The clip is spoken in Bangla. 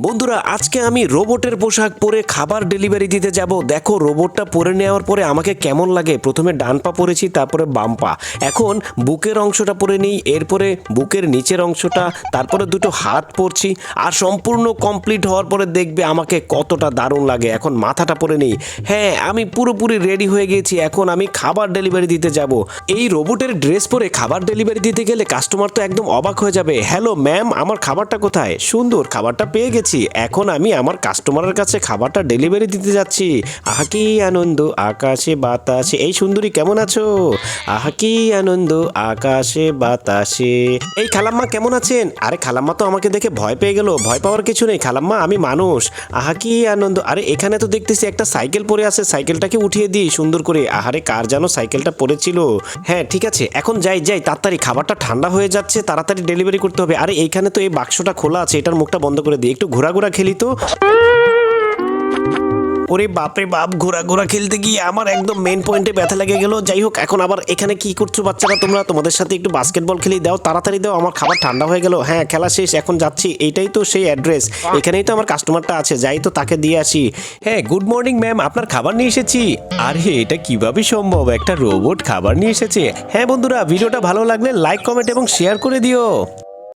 বন্ধুরা আজকে আমি রোবটের পোশাক পরে খাবার ডেলিভারি দিতে যাব। দেখো রোবটটা পরে নেওয়ার পরে আমাকে কেমন লাগে। প্রথমে ডান পা পরেছি, তারপরে বাম পা। এখন বুকের অংশটা পরে নিই, এরপরে বুকের নিচের অংশটা, তারপরে দুটো হাত পরছি। আর সম্পূর্ণ কমপ্লিট হওয়ার পরে দেখবে আমাকে কতটা দারুণ লাগে। এখন মাথাটা পরে নিই। হ্যাঁ, আমি পুরোপুরি রেডি হয়ে গেছি। এখন আমি খাবার ডেলিভারি দিতে যাব। এই রোবটের ড্রেস পরে খাবার ডেলিভারি দিতে গেলে কাস্টমার তো একদম অবাক হয়ে যাবে। হ্যালো ম্যাম, আমার খাবারটা কোথায়? সুন্দর, খাবারটা পেয়ে গেছি। এখন আমি আমার কাস্টমারের কাছে খাবারটা ডেলিভারি দিতে যাচ্ছি। আহা কি আনন্দ আকাশে বাতাসে। এই সুন্দরী কেমন আছো? আহা কি আনন্দ আকাশে বাতাসে। এই খালাম্মা কেমন আছেন? আরে খালাম্মা তো আমাকে দেখে ভয় পেয়ে গেল। ভয় পাওয়ার কিছু নেই খালাম্মা, আমি মানুষ। আহা কি আনন্দ। আরে এখানে তো দেখতেছি একটা সাইকেল পড়ে আছে, সাইকেলটাকে উঠিয়ে দিই সুন্দর করে। আহারে কার যেন সাইকেলটা পড়েছিল। হ্যাঁ ঠিক আছে, এখন যাই তাড়াতাড়ি, খাবারটা ঠান্ডা হয়ে যাচ্ছে, তাড়াতাড়ি ডেলিভারি করতে হবে। আরে এইখানে তো এই বাক্সটা খোলা আছে, এটার মুখটা বন্ধ করে দিই। একটু ঘোরাঘোরা খেলি তো। ওরে বাপরে বাপ, ঘোরা খেলতে গিয়ে আমার একদম মেন পয়েন্টে ব্যথা লেগে গেল। যাই হোক, এখন আবার এখানে কি করছো বাচ্চারা তোমরা? তোমাদের সাথে একটু বাস্কেটবল খেলি, দাও তাড়াতাড়ি দাও, আমার খাবার ঠান্ডা হয়ে গেল। হ্যাঁ খেলা শেষ, এখন যাচ্ছি। এইটাই তো সেই অ্যাড্রেস, এখানেই তো আমার কাস্টমারটা আছে, যাই তো তাকে দিয়ে আসি। হ্যাঁ গুড মর্নিং ম্যাম, আপনার খাবার নিয়ে এসেছি। আরে এটা কিভাবে সম্ভব, একটা রোবট খাবার নিয়ে এসেছে? হ্যাঁ বন্ধুরা, ভিডিওটা ভালো লাগলে লাইক কমেন্ট এবং শেয়ার করে দিও।